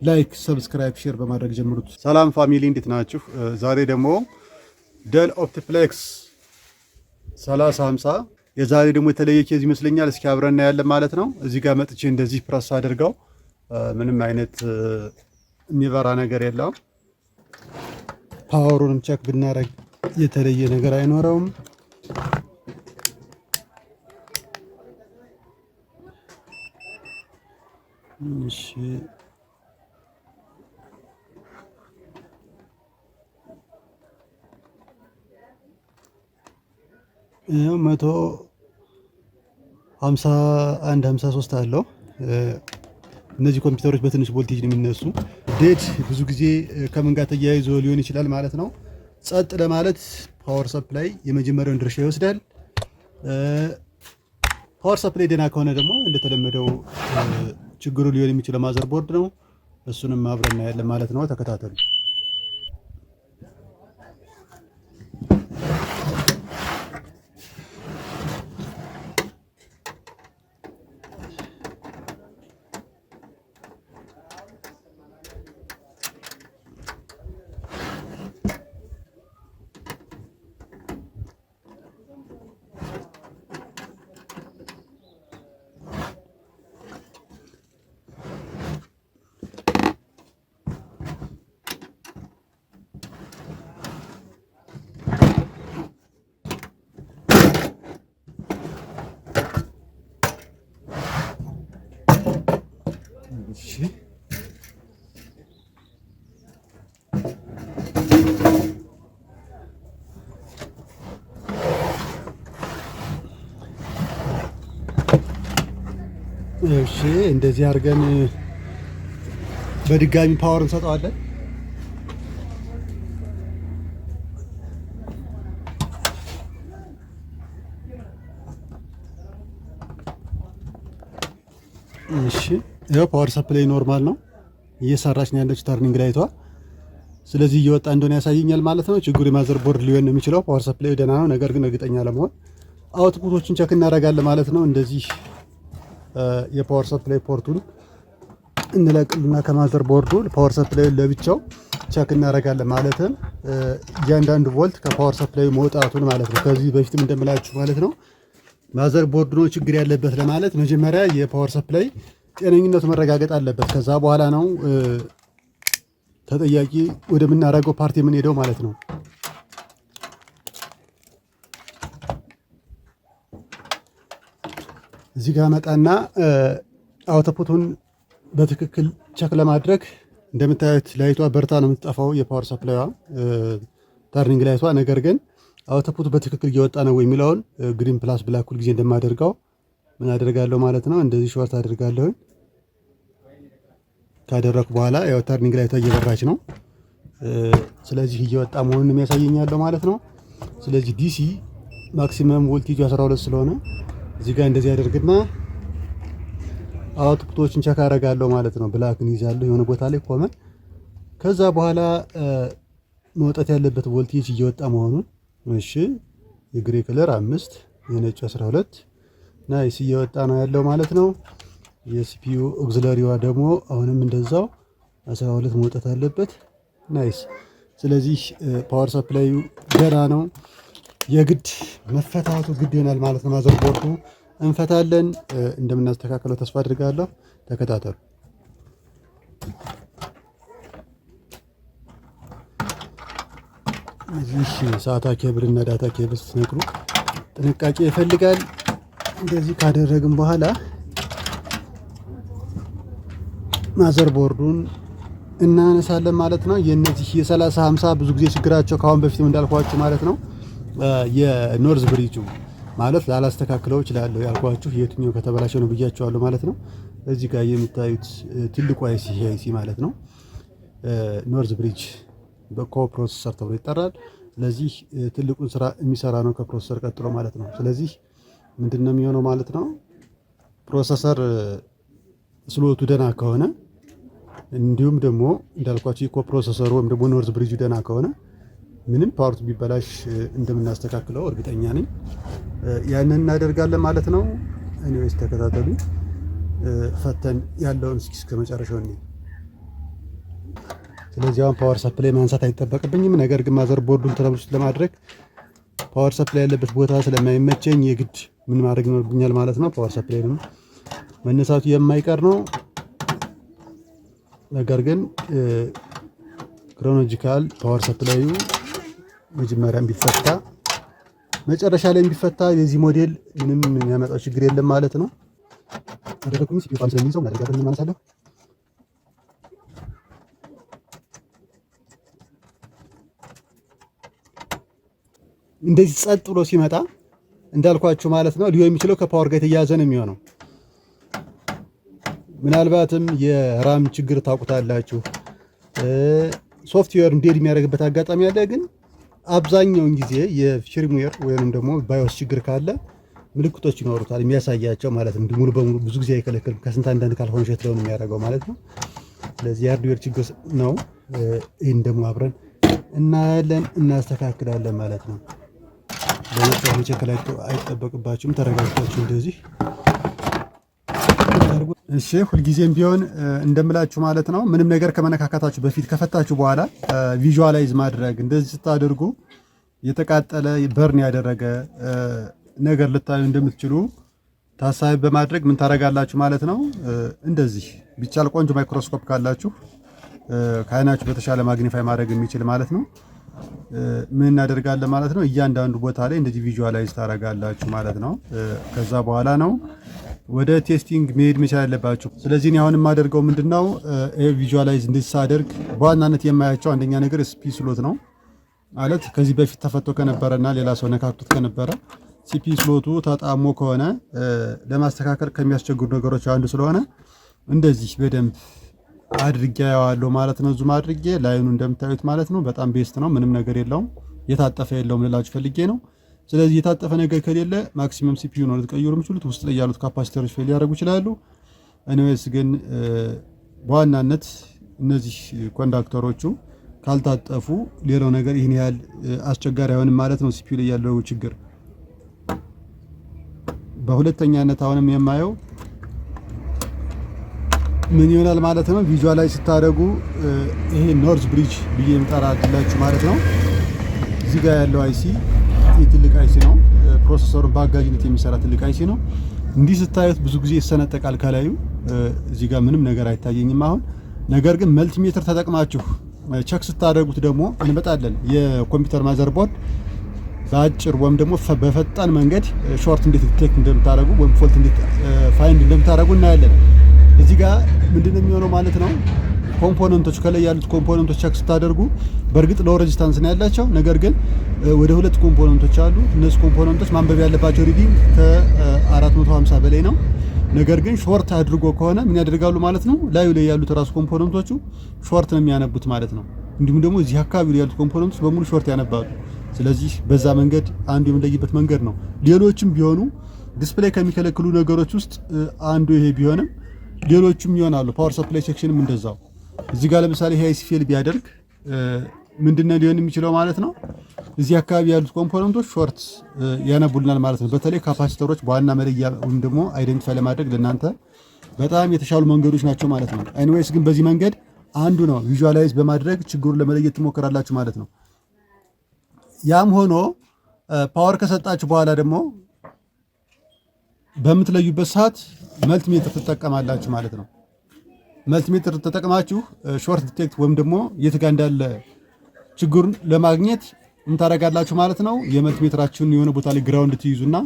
ላይክ ሰብስክራይብ ሼር በማድረግ ጀምሩት። ሰላም ፋሚሊ እንዴት ናችሁ? ዛሬ ደግሞ ደል ኦፕቲፕሌክስ 3050 የዛሬ ደግሞ የተለየ ኬዝ ይመስለኛል። እስኪ አብረን እናያለን ማለት ነው። እዚህ ጋር መጥቼ እንደዚህ ፕረስ አድርገው ምንም አይነት የሚበራ ነገር የለውም። ፓወሩንም ቼክ ብናረግ የተለየ ነገር አይኖረውም። እሺ ይሄው 151 53 አለው። እነዚህ ኮምፒውተሮች በትንሽ ቮልቴጅ ነው የሚነሱ። ዴድ ብዙ ጊዜ ከምን ጋር ተያይዞ ሊሆን ይችላል ማለት ነው። ጸጥ ለማለት ፓወር ሰፕላይ የመጀመሪያውን ድርሻ ይወስዳል። ፓወር ሰፕላይ ደህና ከሆነ ደግሞ እንደተለመደው ችግሩ ሊሆን የሚችለው ማዘር ቦርድ ነው። እሱንም አብረን እናያለን ማለት ነው። ተከታተሉ። እሺ እንደዚህ አድርገን በድጋሚ ፓወር እንሰጠዋለን። እሺ ይሄው ፓወር ሰፕላይ ኖርማል ነው፣ እየሰራች ነው ያለች ተርኒንግ ላይቷ። ስለዚህ እየወጣ እንደሆነ ያሳየኛል ማለት ነው። ችግሩ የማዘር ቦርድ ሊሆን ነው የሚችለው። ፓወር ሰፕላይ ደህና ነው፣ ነገር ግን እርግጠኛ ለመሆን አውትፑቶችን ቼክ እናደርጋለን ማለት ነው። እንደዚህ የፓወር ሰፕላይ ፖርቱን እንለቅልና ከማዘር ቦርዱ ፓወር ሰፕላይ ለብቻው ቼክ እናደርጋለን። ማለትም እያንዳንዱ ቮልት ከፓወር ሰፕላይ መውጣቱን ማለት ነው። ከዚህ በፊትም እንደምላችሁ ማለት ነው ማዘር ቦርዱ ነው ችግር ያለበት ለማለት መጀመሪያ የፓወር ሰፕላይ ጤነኝነቱ መረጋገጥ አለበት። ከዛ በኋላ ነው ተጠያቂ ወደምናደርገው ፓርቲ የምንሄደው ማለት ነው። እዚህ ጋር መጣና አውትፑቱን በትክክል ቸክ ለማድረግ እንደምታዩት ላይቷ በርታ ነው የምትጠፋው፣ የፓወር ሰፕላይዋ ተርኒንግ ላይቷ። ነገር ግን አውትፑቱ በትክክል እየወጣ ነው የሚለውን ግሪን ፕላስ ብላክ ሁል ጊዜ እንደማደርገው ምን አደርጋለሁ ማለት ነው። እንደዚህ ሾርት አደርጋለሁ። ካደረኩ በኋላ ያው ተርኒንግ ላይቷ እየበራች ነው። ስለዚህ እየወጣ መሆኑን የሚያሳየኛለሁ ማለት ነው። ስለዚህ ዲሲ ማክሲመም ቮልቴጅ 12 ስለሆነ እዚህ ጋር እንደዚህ አደርግና አውትፑቶችን ቼክ አደርጋለሁ ማለት ነው። ብላክን ይዛለሁ የሆነ ቦታ ላይ ቆመን፣ ከዛ በኋላ መውጣት ያለበት ቮልቴጅ እየወጣ መሆኑን። እሺ የግሬ ከለር 5 የነጭ 12 ናይስ እየወጣ ነው ያለው ማለት ነው። የሲፒዩ ኦክሲለሪዋ ደግሞ አሁንም እንደዛው 12 መውጣት አለበት። ናይስ። ስለዚህ ፓወር ሰፕላዩ ገና ነው፣ የግድ መፈታቱ ግድ ይሆናል ማለት ነው። ማዘር ቦርዱ እንፈታለን፣ እንደምናስተካክለው ተስፋ አድርጋለሁ። ተከታተሉ። እዚህ ሳታ ኬብል እና ዳታ ኬብል ስትነቅሉ ጥንቃቄ ይፈልጋል። እንደዚህ ካደረግን በኋላ ማዘር ቦርዱን እናነሳለን ማለት ነው። የነዚህ የ3050 ብዙ ጊዜ ችግራቸው ካሁን በፊትም እንዳልኳችሁ ማለት ነው የኖርዝ ብሪጁ ማለት ላላስተካክለው እችላለሁ ያልኳችሁ የትኛው ከተበላሸ ነው ብያቸዋለሁ ማለት ነው። እዚህ ጋር የምታዩት ትልቁ አይሲ ማለት ነው ኖርዝ ብሪጅ በኮፕሮሰሰር ተብሎ ይጠራል። ስለዚህ ትልቁን ስራ የሚሰራ ነው ከፕሮሰሰር ቀጥሎ ማለት ነው። ስለዚህ ምንድነው የሚሆነው ማለት ነው ፕሮሰሰር ስሎቱ ደና ከሆነ እንዲሁም ደግሞ እንዳልኳችሁ ኮፕሮሰሰሩ ወይም ደግሞ ኖርዝ ብሪጁ ደና ከሆነ ምንም ፓወርቱ ቢበላሽ እንደምናስተካክለው እርግጠኛ ነኝ። ያንን እናደርጋለን ማለት ነው። እኔስ ተከታተሉ። ፈተን ያለውን እስከ መጨረሻው ስለዚህ አሁን ፓወር ሰፕላይ ማንሳት አይጠበቅብኝም። ነገር ግን ማዘር ቦርዱን ትረብሹት ለማድረግ ፓወር ሰፕላይ ያለበት ቦታ ስለማይመቸኝ የግድ ምን ማድረግ ይኖርብኛል ማለት ነው። ፓወር ሰፕላይ ነው መነሳቱ የማይቀር ነው። ነገር ግን ክሮኖሎጂካል ፓወር ሰፕላዩ መጀመሪያም ቢፈታ መጨረሻ ላይ ቢፈታ የዚህ ሞዴል ምንም የሚያመጣው ችግር የለም ማለት ነው። አደረኩኝ ሲፒዩ ፋን ስለሚይዘው እናደርጋለን ማለት አለ። እንደዚህ ጸጥ ብሎ ሲመጣ እንዳልኳችሁ ማለት ነው ሊሆን የሚችለው ከፓወር ጋር የተያያዘ ነው የሚሆነው። ምናልባትም የራም ችግር ታውቁታላችሁ። ሶፍትዌር እንዴት የሚያደርግበት አጋጣሚ አለ። ግን አብዛኛውን ጊዜ የፊርምዌር ወይንም ደግሞ ባዮስ ችግር ካለ ምልክቶች ይኖሩታል የሚያሳያቸው ማለት ነው። ሙሉ በሙሉ ብዙ ጊዜ አይከለክልም። ከስንት አንዳንድ ካልሆነ ሸትለው ነው የሚያደርገው ማለት ነው። ስለዚህ የሃርድዌር ችግር ነው። ይህን ደግሞ አብረን እናያለን እናስተካክላለን ማለት ነው። ለዚህ መቸከላችሁ አይጠበቅባችሁም። ተረጋግታችሁ እንደዚህ እሺ። ሁልጊዜም ቢሆን እንደምላችሁ ማለት ነው ምንም ነገር ከመነካካታችሁ በፊት ከፈታችሁ በኋላ ቪዥዋላይዝ ማድረግ እንደዚህ ስታደርጉ የተቃጠለ በርን ያደረገ ነገር ልታዩ እንደምትችሉ ታሳቢ በማድረግ ምን ታረጋላችሁ ማለት ነው። እንደዚህ ቢቻል ቆንጆ ማይክሮስኮፕ ካላችሁ ከአይናችሁ በተሻለ ማግኒፋይ ማድረግ የሚችል ማለት ነው ምን እናደርጋለን ማለት ነው። እያንዳንዱ ቦታ ላይ እንደዚህ ቪዥዋላይዝ ታረጋላችሁ ማለት ነው። ከዛ በኋላ ነው ወደ ቴስቲንግ መሄድ መቻል ያለባችሁ። ስለዚህ እኔ አሁን የማደርገው ምንድነው ቪዥዋላይዝ እንደዚህ ሳደርግ በዋናነት የማያቸው አንደኛ ነገር ሲፒ ስሎት ነው ማለት ከዚህ በፊት ተፈቶ ከነበረና ሌላ ሰው ነካክቶት ከነበረ ሲፒ ስሎቱ ተጣሞ ከሆነ ለማስተካከል ከሚያስቸግሩ ነገሮች አንዱ ስለሆነ እንደዚህ በደንብ አድርጌ ያዋለው ማለት ነው። ዙም አድርጌ ላይኑ እንደምታዩት ማለት ነው በጣም ቤስት ነው። ምንም ነገር የለውም፣ የታጠፈ የለውም ልላችሁ ፈልጌ ነው። ስለዚህ የታጠፈ ነገር ከሌለ ማክሲመም ሲፒዩ ነው ልትቀይሩ የምትችሉት። ውስጥ ላይ ያሉት ካፓሲተሮች ፌል ሊያደርጉ ይችላሉ። ኤኒዌይስ ግን በዋናነት እነዚህ ኮንዳክተሮቹ ካልታጠፉ ሌላው ነገር ይህን ያህል አስቸጋሪ አይሆንም ማለት ነው። ሲፒዩ ላይ ያለው ችግር በሁለተኛነት አሁንም የማየው ምን ይሆናል ማለት ነው። ቪዥዋላይዝ ስታደርጉ ይሄ ኖርዝ ብሪጅ ብዬ የምጠራላችሁ ማለት ነው። እዚህ ጋር ያለው አይሲ ትልቅ አይሲ ነው። ፕሮሰሰሩን በአጋዥነት የሚሰራ ትልቅ አይሲ ነው። እንዲህ ስታዩት ብዙ ጊዜ ይሰነጠቃል ከላዩ። እዚህ ጋር ምንም ነገር አይታየኝም አሁን። ነገር ግን መልቲሜትር ተጠቅማችሁ ቸክ ስታደርጉት ደግሞ እንመጣለን። የኮምፒውተር ማዘርቦርድ በአጭር ወይም ደግሞ በፈጣን መንገድ ሾርት እንዴት ዲቴክት እንደምታደርጉ ወይም ፎልት እንዴት ፋይንድ እንደምታደርጉ እናያለን። እዚህ ጋር ምንድነው የሚሆነው ማለት ነው። ኮምፖነንቶች ከላይ ያሉት ኮምፖነንቶች ቸክ ስታደርጉ በእርግጥ ሎው ሬዚስታንስ ነው ያላቸው። ነገር ግን ወደ ሁለት ኮምፖነንቶች አሉ። እነዚህ ኮምፖነንቶች ማንበብ ያለባቸው ሪዲንግ ከ450 በላይ ነው። ነገር ግን ሾርት አድርጎ ከሆነ ምን ያደርጋሉ ማለት ነው። ላዩ ላይ ያሉት ራሱ ኮምፖነንቶቹ ሾርት ነው የሚያነቡት ማለት ነው። እንዲሁም ደግሞ እዚህ አካባቢ ላይ ያሉት ኮምፖነንቶች በሙሉ ሾርት ያነባሉ። ስለዚህ በዛ መንገድ አንዱ የምንለይበት መንገድ ነው። ሌሎችም ቢሆኑ ዲስፕሌይ ከሚከለክሉ ነገሮች ውስጥ አንዱ ይሄ ቢሆንም ሌሎችም ይሆናሉ። ፓወር ሰፕላይ ሴክሽንም እንደዛው። እዚህ ጋር ለምሳሌ ይሄ አይሲ ፌል ቢያደርግ ምንድነው ሊሆን የሚችለው ማለት ነው። እዚህ አካባቢ ያሉት ኮምፖነንቶች ሾርት ያነቡልናል ማለት ነው። በተለይ ካፓሲተሮች በዋና መለያ ወይም ደግሞ አይደንቲፋይ ለማድረግ ለእናንተ በጣም የተሻሉ መንገዶች ናቸው ማለት ነው። ኤኒዌይስ ግን በዚህ መንገድ አንዱ ነው ቪዥዋላይዝ በማድረግ ችግሩን ለመለየት ትሞክራላችሁ ማለት ነው። ያም ሆኖ ፓወር ከሰጣችሁ በኋላ ደግሞ በምትለዩበት ሰዓት መልቲሜትር ትጠቀማላችሁ ማለት ነው። መልቲሜትር ተጠቅማችሁ ሾርት ዲቴክት ወይም ደግሞ የት ጋር እንዳለ ችግሩን ለማግኘት ምን ታደርጋላችሁ ማለት ነው። የመልቲሜትራችሁን የሆነ ቦታ ላይ ግራውንድ ትይዙና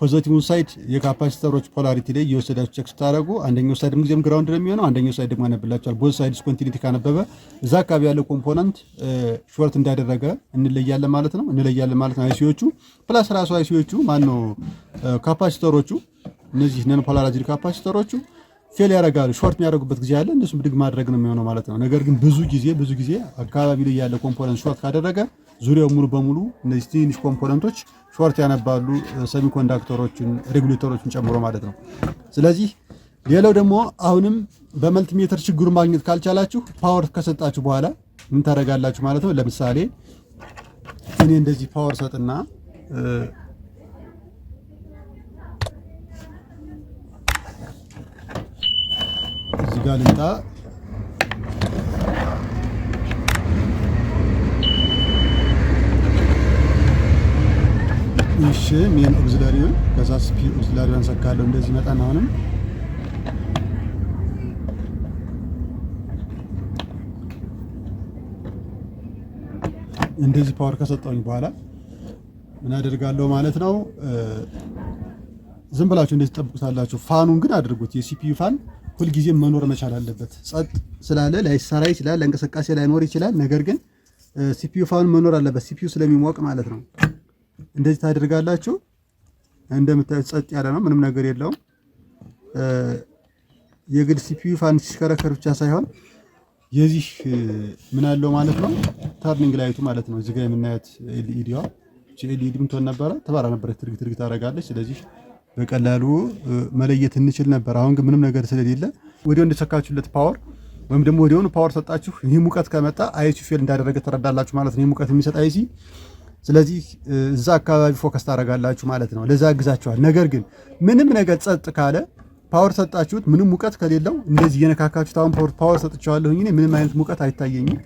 ፖዚቲቭ ሳይድ የካፓሲተሮች ፖላሪቲ ላይ እየወሰዳችሁ ቼክ ስታደርጉ አንደኛው ሳይድ ምንጊዜም ግራውንድ ነው የሚሆነው፣ አንደኛው ሳይድ ደግሞ ያነብላችኋል። ቦዝ ሳይድስ ኮንቲኒቲ ካነበበ እዛ አካባቢ ያለው ኮምፖነንት ሾርት እንዳደረገ እንለያለን ማለት ነው። አይሲዎቹ ፕላስ ራሱ አይሲዎቹ ማነው ካፓሲተሮቹ እነዚህ ነን ፖላራይዝድ ካፓሲተሮቹ ፌል ያደርጋሉ። ሾርት የሚያደርጉበት ጊዜ አለ። እንደሱ ብድግ ማድረግ ነው የሚሆነው ማለት ነው። ነገር ግን ብዙ ጊዜ አካባቢ ላይ ያለ ኮምፖነንት ሾርት ካደረገ ዙሪያው ሙሉ በሙሉ እነዚህ ትንሽ ኮምፖነንቶች ሾርት ያነባሉ፣ ሰሚኮንዳክተሮችን ሬጉሌተሮችን ጨምሮ ማለት ነው። ስለዚህ ሌላው ደግሞ አሁንም በመልቲሜትር ችግሩን ማግኘት ካልቻላችሁ ፓወር ከሰጣችሁ በኋላ ምን ታደርጋላችሁ ማለት ነው። ለምሳሌ እኔ እንደዚህ ፓወር ሰጥና እዚህ ጋር ልምጣ። እሺ ሜን ኦክሲላሪውን ከዛ ሲፒዩ ኦክሲላሪውን ሰካለሁ። እንደዚህ መጣና አሁንም እንደዚህ ፓወር ከሰጠውኝ በኋላ ምን አደርጋለሁ ማለት ነው። ዝም ብላችሁ እንደዚህ ተጠብቁታላችሁ። ፋኑን ግን አድርጉት። የሲፒዩ ፋን ሁልጊዜም መኖር መቻል አለበት። ጸጥ ስላለ ላይሰራ ይችላል፣ ለእንቅስቃሴ ላይኖር ይችላል። ነገር ግን ሲፒዩ ፋን መኖር አለበት፣ ሲፒዩ ስለሚሞቅ ማለት ነው። እንደዚህ ታደርጋላችሁ። እንደምታዩት ጸጥ ያለ ነው፣ ምንም ነገር የለውም። የግድ ሲፒዩ ፋን ሲሽከረከር ብቻ ሳይሆን የዚህ ምን አለው ማለት ነው፣ ተርኒንግ ላይቱ ማለት ነው። እዚህ ጋር የምናያት ኤልኢዲዋ ኤልኢዲ ምትሆን ነበረ፣ ተባራ ነበረ፣ ትርግ ታደርጋለች። ስለዚህ በቀላሉ መለየት እንችል ነበር። አሁን ግን ምንም ነገር ስለሌለ ወዲያው እንደሰካችሁለት ፓወር ወይም ደግሞ ወዲያውኑ ፓወር ሰጣችሁ፣ ይህ ሙቀት ከመጣ አይሲ ፌል እንዳደረገ ተረዳላችሁ ማለት ነው። ይህ ሙቀት የሚሰጥ አይሲ። ስለዚህ እዛ አካባቢ ፎከስ ታደርጋላችሁ ማለት ነው። ለዛ አግዛችኋል። ነገር ግን ምንም ነገር ጸጥ ካለ ፓወር ሰጣችሁት፣ ምንም ሙቀት ከሌለው እንደዚህ የነካካችሁት፣ አሁን ፓወር ሰጥቻለሁኝ እኔ ምንም አይነት ሙቀት አይታየኝም።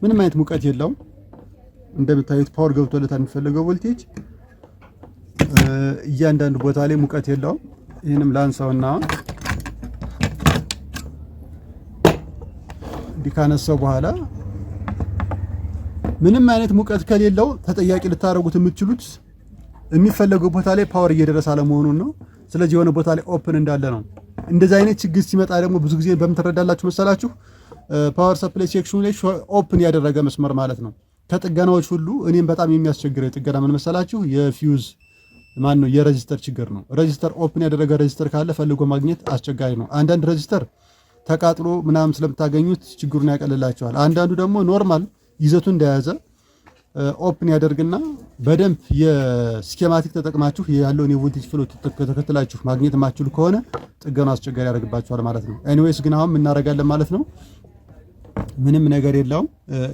ምንም አይነት ሙቀት የለውም። እንደምታዩት ፓወር ገብቶለታል የሚፈልገው ቮልቴጅ። እያንዳንዱ ቦታ ላይ ሙቀት የለውም። ይህንም ላንሳውና እንዲህ ካነሳው በኋላ ምንም አይነት ሙቀት ከሌለው ተጠያቂ ልታደርጉት የምትችሉት የሚፈለገው ቦታ ላይ ፓወር እየደረሰ አለመሆኑን ነው። ስለዚህ የሆነ ቦታ ላይ ኦፕን እንዳለ ነው። እንደዚህ አይነት ችግር ሲመጣ ደግሞ ብዙ ጊዜ በምትረዳላችሁ መሰላችሁ ፓወር ሰፕላይ ሴክሽኑ ላይ ኦፕን ያደረገ መስመር ማለት ነው። ከጥገናዎች ሁሉ እኔም በጣም የሚያስቸግረው ጥገና ምን መሰላችሁ? የፊውዝ ማን ነው የሬዚስተር ችግር ነው። ሬዚስተር ኦፕን ያደረገ ሬዚስተር ካለ ፈልጎ ማግኘት አስቸጋሪ ነው። አንዳንድ ሬዚስተር ተቃጥሎ ምናምን ስለምታገኙት ችግሩን ያቀልላቸዋል። አንዳንዱ ደግሞ ኖርማል ይዘቱ እንደያዘ ኦፕን ያደርግና በደንብ የስኬማቲክ ተጠቅማችሁ ያለውን የቮልቴጅ ፍሎ ተከትላችሁ ማግኘት የማትችሉ ከሆነ ጥገናው አስቸጋሪ ያደርግባችኋል ማለት ነው። ኤኒዌይስ ግን አሁን እናደርጋለን ማለት ነው። ምንም ነገር የለውም።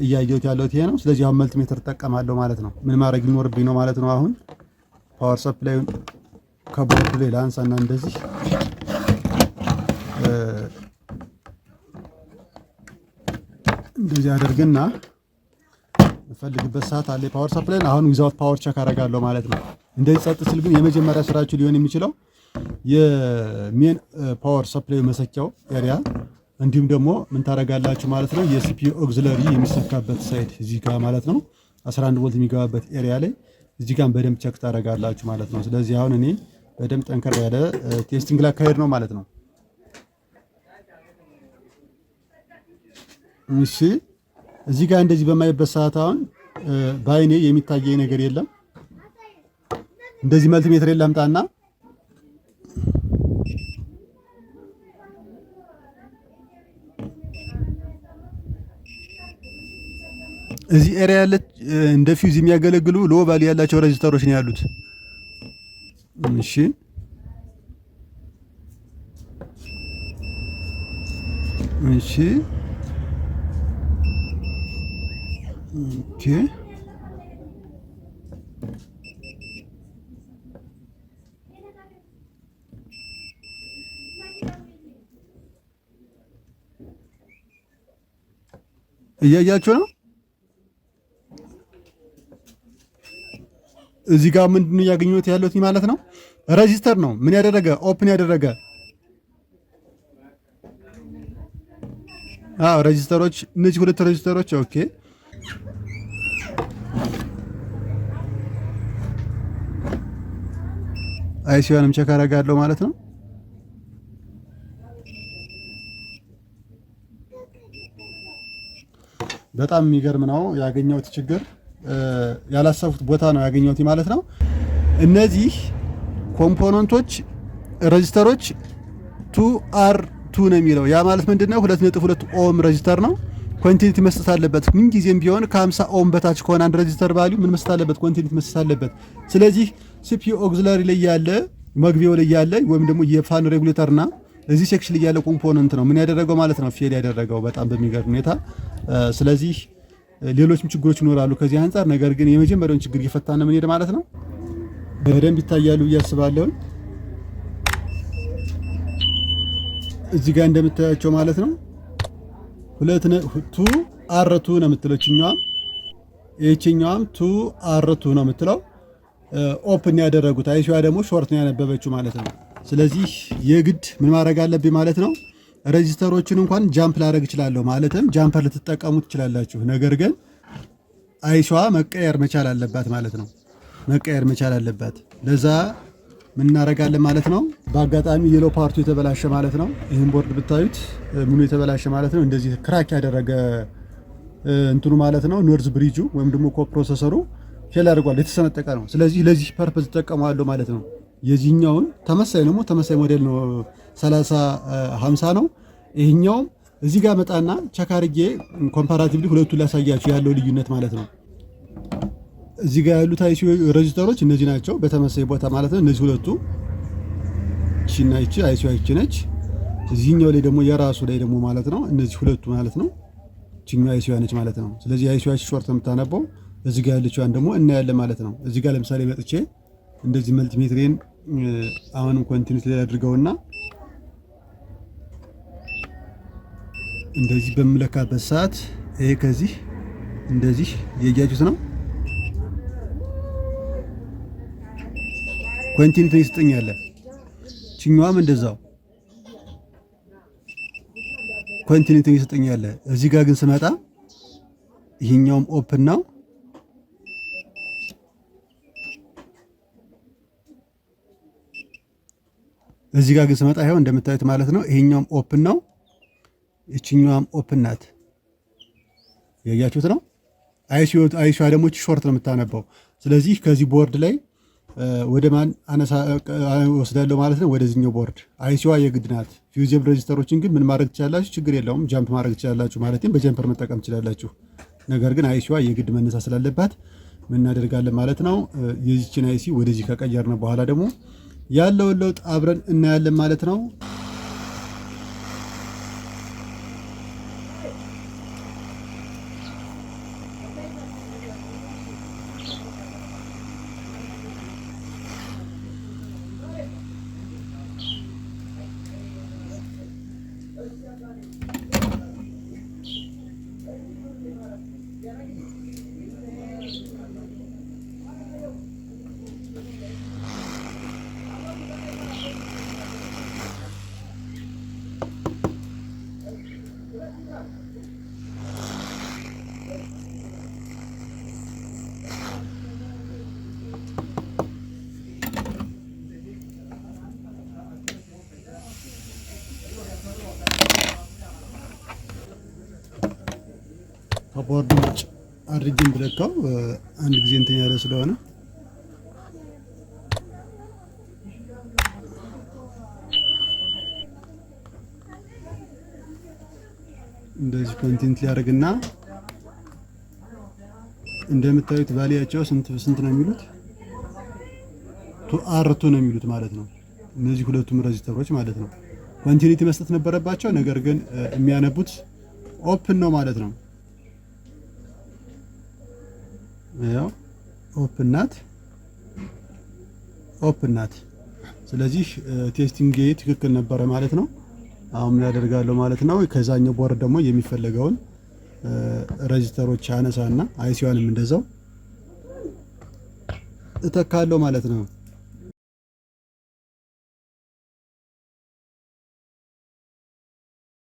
እያየሁት ያለሁት ይሄ ነው። ስለዚህ አሁን መልቲሜትር እጠቀማለሁ ማለት ነው። ምን ማድረግ ሊኖርብኝ ነው ማለት ነው። አሁን ፓወር ሰፕላይን ከቦርዱ ላይ ላንሳና እንደዚህ አደርግና ፈልግበት ሰዓት አለ ፓወር ሰፕላይን አሁን ዊዛውት ፓወር ቼክ አደርጋለሁ ማለት ነው። እንደዚህ ጸጥ ሲል ግን የመጀመሪያ ስራችሁ ሊሆን የሚችለው የሜን ፓወር ሰፕላይ መሰኪያው ኤሪያ እንዲሁም ደግሞ ምን ታደርጋላችሁ ማለት ነው። የሲፒዩ ኦክሲለሪ የሚሰካበት ሳይድ እዚህ ጋር ማለት ነው 11 ቮልት የሚገባበት ኤሪያ ላይ እዚህ ጋር በደንብ ቼክ ታደርጋላችሁ ማለት ነው። ስለዚህ አሁን እኔ በደንብ ጠንከር ያለ ቴስቲንግ ላካሄድ ነው ማለት ነው። እሺ እዚህ ጋር እንደዚህ በማይበት ሰዓት አሁን በአይኔ የሚታየኝ ነገር የለም። እንደዚህ መልቲሜትር ላምጣና እዚህ ኤሪያ ያለ እንደ ፊውዝ የሚያገለግሉ ሎ ቫልዩ ያላቸው ሬዚስተሮች ነው ያሉት። እሺ እሺ ኦኬ እያያችሁ ነው። እዚህ ጋር ምንድነው ያገኘሁት ያለሁት ማለት ነው። ሬዚስተር ነው ምን ያደረገ ኦፕን ያደረገ ሬዚስተሮች እነዚህ ሁለት ሬዚስተሮች ኦኬ አይሲዋንም ቼክ አደርጋለሁ ማለት ነው። በጣም የሚገርም ነው ያገኘሁት ችግር ያላሰብኩት ቦታ ነው ያገኘሁት ማለት ነው። እነዚህ ኮምፖነንቶች ሬዚስተሮች 2R2 ነው የሚለው ያ ማለት ምንድነው 2.2 ኦም ሬዚስተር ነው። ኮንቲኒቲ መስጠት አለበት። ምን ጊዜም ቢሆን ከ50 ኦም በታች ከሆነ አንድ ሬዚስተር ቫልዩ ምን መስጠት አለበት? ኮንቲኒቲ መስጠት አለበት። ስለዚህ ሲፒዩ ኦክሲለሪ ላይ ያለ መግቢያው ላይ ያለ ወይም ደግሞ የፋን ሬጉሌተርና እዚህ ሴክሽን ላይ ያለ ኮምፖነንት ነው ምን ያደረገው ማለት ነው ፌል ያደረገው በጣም በሚገርም ሁኔታ። ስለዚህ ሌሎችም ችግሮች ይኖራሉ ከዚህ አንፃር፣ ነገር ግን የመጀመሪያውን ችግር እየፈታን ምን ሄደ ማለት ነው። በደንብ ይታያሉ ብዬ አስባለሁ። እዚህ ጋር እንደምታያቸው ማለት ነው 2R2 ነው የምትለው እችኛዋም ይህችኛዋም 2R2 ነው የምትለው። ኦፕን ያደረጉት። አይሲዋ ደግሞ ሾርት ነው ያነበበችው ማለት ነው። ስለዚህ የግድ ምን ማድረግ አለብኝ ማለት ነው። ሬጂስተሮችን እንኳን ጃምፕ ላደርግ እችላለሁ፣ ማለትም ጃምፐር ልትጠቀሙ ትችላላችሁ። ነገር ግን አይሲዋ መቀየር መቻል አለባት ማለት ነው። መቀየር መቻል አለባት። ለዛ ምን እናደርጋለን ማለት ነው። በአጋጣሚ የሎ ፓርቱ የተበላሸ ማለት ነው። ይህን ቦርድ ብታዩት ምኑ የተበላሸ ማለት ነው። እንደዚህ ክራክ ያደረገ እንትኑ ማለት ነው። ኖርዝ ብሪጁ ወይም ደግሞ ኮፕሮሰሰሩ ፌል አድርጓል፣ የተሰነጠቀ ነው። ስለዚህ ለዚህ ፐርፐዝ ተጠቀመዋለሁ ማለት ነው። የዚህኛውን ተመሳይ ነው፣ ተመሳይ ሞዴል ነው፣ 3050 ነው። ይሄኛውም እዚህ ጋር መጣና ቸክ አድርጌ ኮምፓራቲቭሊ ሁለቱን ላሳያችሁ ያለው ልዩነት ማለት ነው። እዚህ ጋር ያሉት አይሲ ሬጂስተሮች እነዚህ ናቸው፣ በተመሳይ ቦታ ማለት ነው። እነዚህ ሁለቱ እቺና እቺ አይሲዋ እቺ ነች። እዚህኛው ላይ ደግሞ የራሱ ላይ ደግሞ ማለት ነው እነዚህ ሁለቱ ማለት ነው። እቺኛው አይሲዋ ነች ማለት ነው። ስለዚህ አይሲዋ ሾርት የምታነበው እዚህ ጋር ያለችዋን ደግሞ እናያለን ማለት ነው። እዚህ ጋር ለምሳሌ መጥቼ እንደዚህ መልቲሜትሪን አሁንም ኮንቲኒቲ ላይ አድርገውና እንደዚህ በምለካበት ሰዓት ይሄ ከዚህ እንደዚህ የያያችሁት ነው ኮንቲኒቲ ይስጠኛል። ቺኛዋም እንደዛው ኮንቲኒቲ ይስጠኛል። እዚህ ጋር ግን ስመጣ ይሄኛውም ኦፕን ነው። እዚህ ጋር ግን ስመጣ ይሄው እንደምታዩት ማለት ነው። ይሄኛውም ኦፕን ነው፣ እቺኛዋም ኦፕን ናት። ያያችሁት ነው። አይሲዋ ደግሞ ሾርት ነው የምታነባው። ስለዚህ ከዚህ ቦርድ ላይ ወደ ማን አነሳ ወስዳለሁ ማለት ነው፣ ወደዚህኛው ቦርድ። አይሲዋ የግድ ናት። ፊውዚብል ሬጂስተሮችን ግን ምን ማድረግ ትችላላችሁ? ችግር የለውም፣ ጃምፕ ማድረግ ትችላላችሁ ማለትም በጀምፐር መጠቀም ትችላላችሁ። ነገር ግን አይሲዋ የግድ መነሳት ስላለባት ምን እናደርጋለን ማለት ነው። የዚችን አይሲ ወደዚህ ከቀየርን በኋላ ደግሞ ያለውን ለውጥ አብረን እናያለን ማለት ነው። ከቦርዱ ውጭ አድርጌን ብለካው አንድ ጊዜ እንትን ያለ ስለሆነ እንደዚህ ኮንቲኒቲ ሊያደርግና እንደምታዩት ቫሊያቸው ስንት ነው የሚሉት? አርቱ ነው የሚሉት ማለት ነው። እነዚህ ሁለቱም ሬጂስተሮች ማለት ነው ኮንቲኒቲ መስጠት ነበረባቸው፣ ነገር ግን የሚያነቡት ኦፕን ነው ማለት ነው። ያው ኦፕን ናት። ስለዚህ ቴስቲንግ ትክክል ነበረ ማለት ነው። አሁን ምን ያደርጋለሁ ማለት ነው፣ ከዛኛው ቦርድ ደግሞ የሚፈለገውን ሬጂስተሮች አነሳና አይሲዋንም እንደዛው እተካለሁ ማለት ነው።